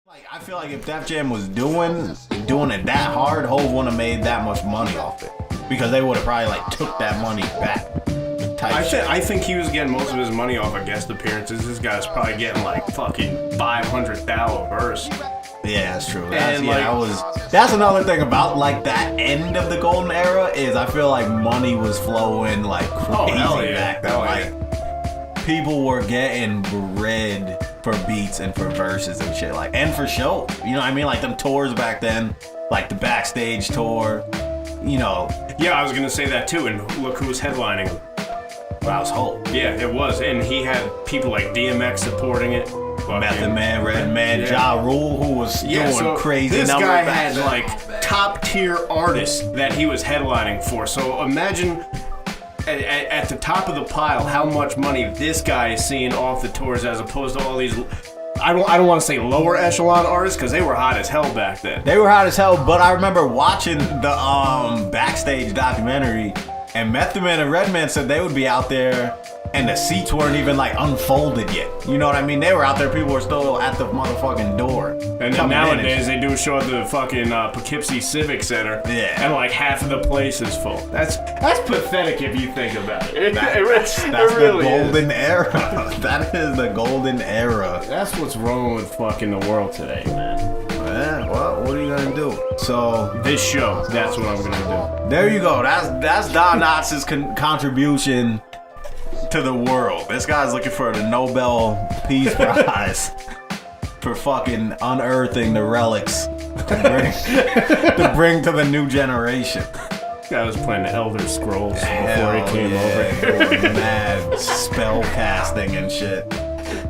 Like, I feel like if Def Jam was doing it that hard, Hov wouldn't have made that much money off it. Because they would have probably, like, took that money back. I think he was getting most of his money off of guest appearances. This guy's probably getting, like, fucking 500,000 a verse. Yeah, that's true. That's another thing about, like, that end of the golden era is I feel like money was flowing, like, crazy back then. Like, people were getting bread for beats and for verses and shit, like, and for shows. You know what I mean? Like, them tours back then, like the backstage tour, you know. Yeah, I was gonna say that too, and look who was headlining him. That was Hov. Yeah, it was, and he had people like DMX supporting it. Method Man, Redman, Ja Rule, who was doing crazy. This guy had like top tier artists that he was headlining for. So imagine at the top of the pile how much money this guy is seeing off the tours as opposed to all these. I don't want to say lower echelon artists because they were hot as hell back then. They were hot as hell, but I remember watching the backstage documentary, and Method Man and Redman said they would be out there and the seats weren't even like unfolded yet. You know what I mean? They were out there, people were still at the motherfucking door. And then nowadays they do a show at the fucking Poughkeepsie Civic Center. Yeah. And like half of the place is full. That's pathetic if you think about it. That's really the golden era. That is the golden era. That's what's wrong with fucking the world today, man. Yeah, well, what are you gonna do? So this show, that's what I'm gonna do. There you go. That's Don Knotts' contribution to the world. This guy's looking for the Nobel Peace Prize for fucking unearthing the relics to bring to the new generation. Guy was playing the Elder Scrolls before he came over. Mad spell casting and shit.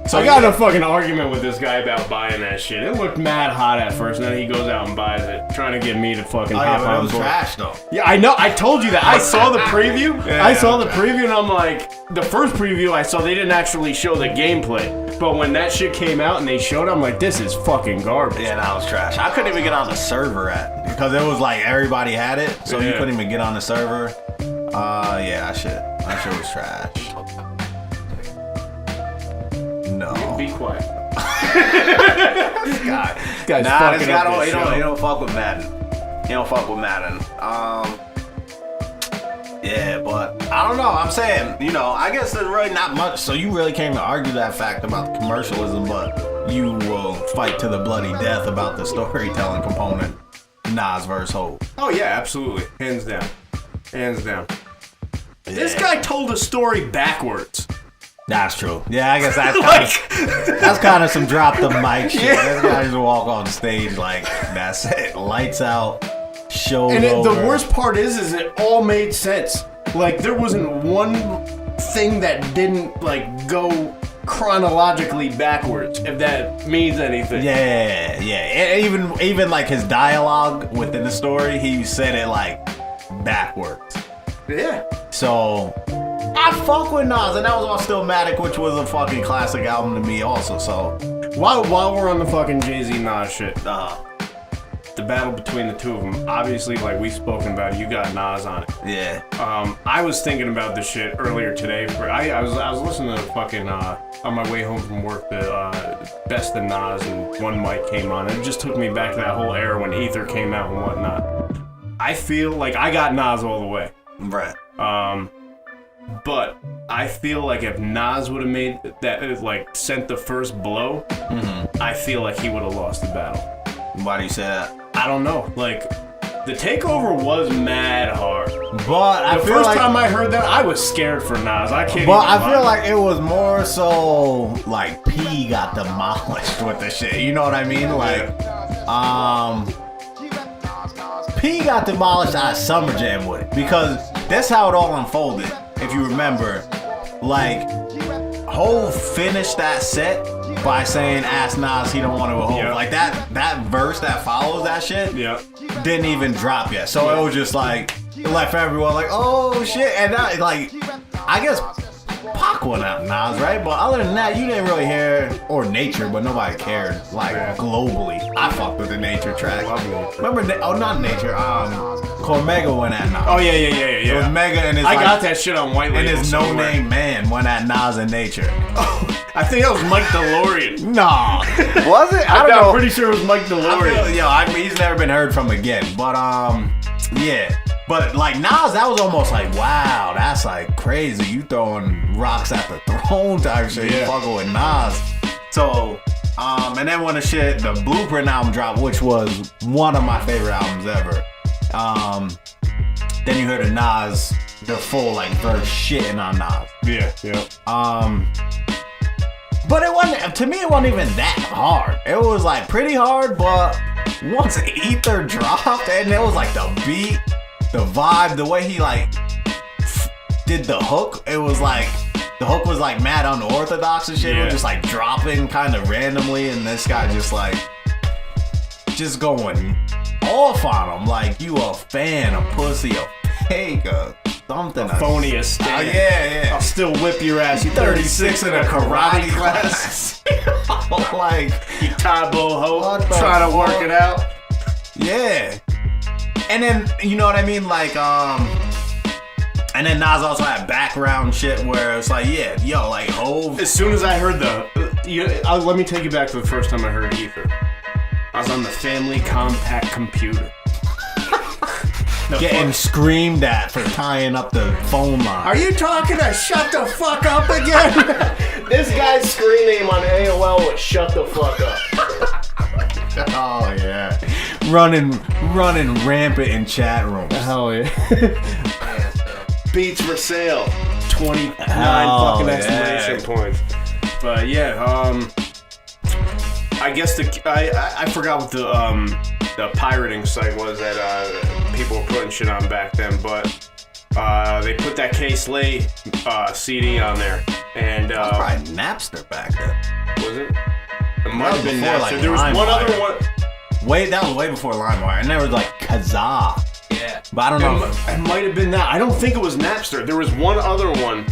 So I got in a fucking argument with this guy about buying that shit. It looked mad hot at first, and then he goes out and buys it, trying to get me to fucking hop on board. It was trash though. Yeah, I know. I told you that. I saw the preview. I saw the preview, and I'm like, the first preview I saw, they didn't actually show the gameplay. But when that shit came out and they showed it, I'm like, this is fucking garbage. Yeah, that was trash. I couldn't even get on the server because it was like everybody had it, so you couldn't even get on the server. Yeah, that shit was trash. No. Be quiet. This guy he don't fuck with Madden. He don't fuck with Madden. Yeah, but I don't know. I'm saying, you know, I guess there's really not much. So you really came to argue that fact about the commercialism, but you will fight to the bloody death about the storytelling component. Nas versus Hov. Oh yeah, absolutely. Hands down. Hands down. Yeah. This guy told a story backwards. That's true. Yeah, I guess that's kind of some drop the mic shit. This guy just walk on stage like that's it. Lights out. Show and over. The worst part is it all made sense. Like there wasn't one thing that didn't like go chronologically backwards, if that means anything. Yeah. And even like his dialogue within the story, he said it like backwards. Yeah. So I fuck with Nas, and that was on Stillmatic, which was a fucking classic album to me also. So while we're on the fucking Jay-Z Nas shit, the battle between the two of them, obviously, like we've spoken about, you got Nas on it. Yeah. I was thinking about this shit earlier today. I was listening to fucking on my way home from work, the Best of Nas, and one mic came on. It just took me back to that whole era when Ether came out and whatnot. I feel like I got Nas all the way. Right. But I feel like if Nas would have made that, like, sent the first blow, I feel like he would have lost the battle. Why do you say that? I don't know. Like, the takeover was mad hard. But the first time I heard that, I was scared for Nas. I can't. But I feel like it was more so like P got demolished with the shit. You know what I mean? Like, P got demolished out of Summer Jam with it because that's how it all unfolded. If you remember, like, Hov finished that set by saying, ask Nas, he don't want to go home. Yeah. Like, that verse that follows that shit didn't even drop yet. So it was just like, it left everyone like, oh shit. And that, like, I guess Pac went out Nas, right? But other than that, you didn't really hear, or Nature, but nobody cared, like, globally. I fucked with the Nature track. Remember, not Nature, Cormega went at Nas. Oh yeah. It was Mega and his. I got that shit on white label. And his no-name man went at Nas and Nature. I think that was Mike DeLorean. Nah, was it? I don't know. I'm pretty sure it was Mike DeLorean. I mean, he's never been heard from again. But yeah. But like Nas, that was almost like, wow, that's like crazy. You throwing rocks at the throne type shit. You fucking with Nas. So, and then when the Blueprint album dropped, which was one of my favorite albums ever. Then you heard of Nas, the full like verse shitting on Nas. Yeah. But it wasn't, to me, it wasn't even that hard. It was like pretty hard, but once Ether dropped and it was like the beat, the vibe, the way he like did the hook, it was like, the hook was like mad unorthodox and shit. It was just like dropping kind of randomly, and this guy just going off on him like you a fan, a pussy, a fake, something. A phony a stan. Yeah. I'll still whip your ass. You 36 in a karate class. Like, you Taibo ho, trying to work it out. Yeah. And then, you know what I mean? Like, and then Nas also had background shit where it's like, like Hov. As soon as I heard let me take you back to the first time I heard Ether. I was on the family compact computer. Getting screamed at for tying up the phone line. Are you talking to shut the fuck up again? This guy's screen name on AOL was shut the fuck up. Oh yeah. Running rampant in chat rooms. Hell yeah. Beats for sale. 29 fucking exclamation points. But yeah, I guess I forgot what the pirating site was that people were putting shit on back then, but they put that K-Slay CD on there, and that was probably Napster back then. Was it? It might have been Napster. Like there was one other one. That was way before LimeWire, and there was like Kazaa. Yeah, but I don't know. It might have been that. I don't think it was Napster. There was one other one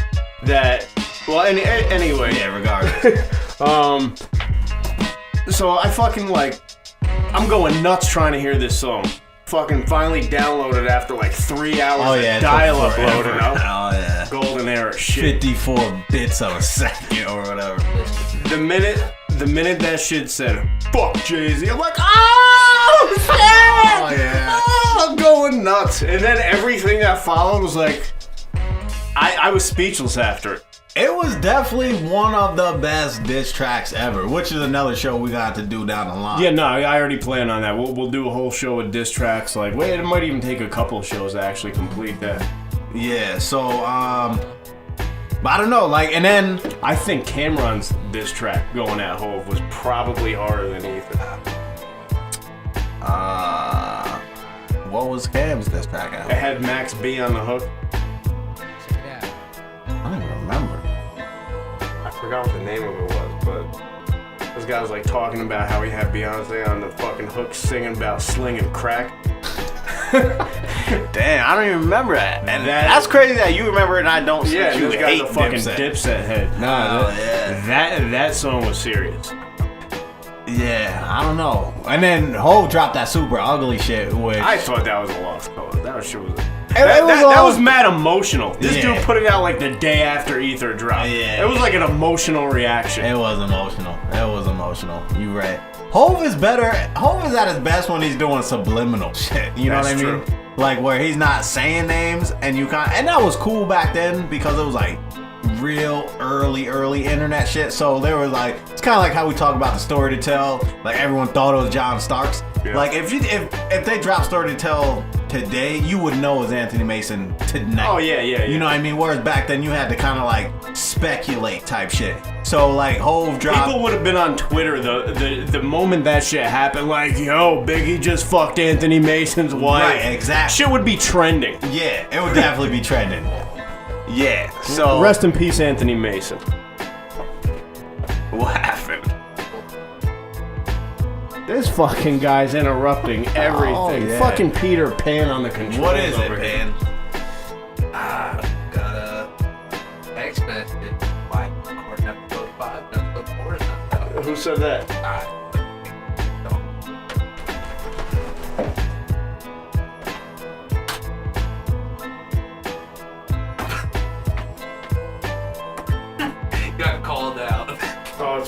that. Well, anyway. Yeah, regardless. So I fucking like, I'm going nuts trying to hear this song. Fucking finally downloaded after like 3 hours of dial-up loading up. Oh yeah. Golden era shit. 54 bits of a second or whatever. The minute that shit said, fuck Jay-Z, I'm like, oh shit! Oh yeah. Oh, I'm going nuts. And then everything that followed was like, I was speechless after it. It was definitely one of the best diss tracks ever, which is another show we got to do down the line. Yeah, no, I already plan on that. We'll do a whole show with diss tracks. Like, it might even take a couple of shows to actually complete that. Yeah, so, but I don't know, like, and then I think Cameron's diss track going at Hov was probably harder than Ether. What was Cam's diss track at? It had Max B on the hook. I don't even remember. I forgot what the name of it was, but this guy was like talking about how he had Beyonce on the fucking hook singing about slinging crack. Damn, I don't even remember that. And that's crazy that you remember it and I don't. Yeah, you this guy's a fucking Dipset. Dipset head. Nah, that song was serious. Yeah, I don't know. And then Hov dropped that super ugly shit, which I thought that was a lost cause. That shit was. That was mad emotional. This dude put it out like the day after Ether dropped. Yeah. It was like an emotional reaction. It was emotional. You right. Hov is better. Hov is at his best when he's doing subliminal shit. You know what I mean? True. Like where he's not saying names and and that was cool back then because it was like real early internet shit. So there was like, it's kind of like how we talk about the Story to Tell. Like everyone thought it was John Starks. Yeah. Like if they drop Story to Tell today, you would know it's Anthony Mason tonight. Oh yeah. You know what I mean? Whereas back then you had to kind of like speculate type shit. So like Hov dropped. People would have been on Twitter the moment that shit happened. Like, yo, Biggie just fucked Anthony Mason's wife. Right, exactly. Shit would be trending. Yeah, it would definitely be trending. Yeah. So rest in peace, Anthony Mason. What happened? This fucking guy's interrupting everything. Oh, yeah. Fucking Peter Pan on the controls. What is it, over Pan? Got a text message. Like, recording episode 5, episode 4 is not out. Who said that?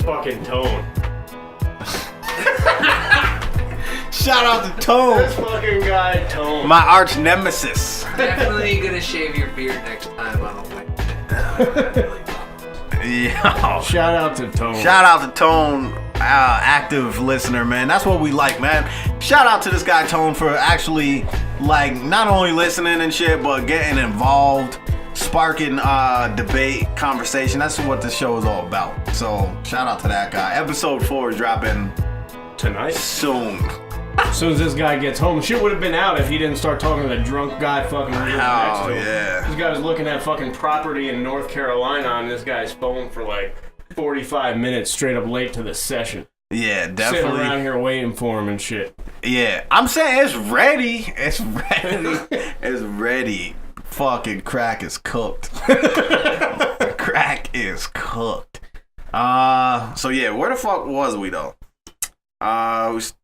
was fucking Tone. Shout out to Tone. This fucking guy, Tone. My arch nemesis. Definitely gonna shave your beard next time on a Wednesday. Yeah. Shout out to Tone. Shout out to Tone, active listener, man. That's what we like, man. Shout out to this guy Tone for actually, like, not only listening and shit, but getting involved, sparking debate, conversation. That's what this show is all about. So shout out to that guy. Episode 4 is dropping Tonight? soon. As soon as this guy gets home, shit would have been out if he didn't start talking to the drunk guy fucking next to him. Yeah. This guy was looking at fucking property in North Carolina on this guy's phone for like 45 minutes straight up late to the session. Yeah, Sitting definitely. around here waiting for him and shit. Yeah, I'm saying it's ready. It's ready. It's ready. Fucking crack is cooked. Crack is cooked. So yeah, where the fuck was we though? We was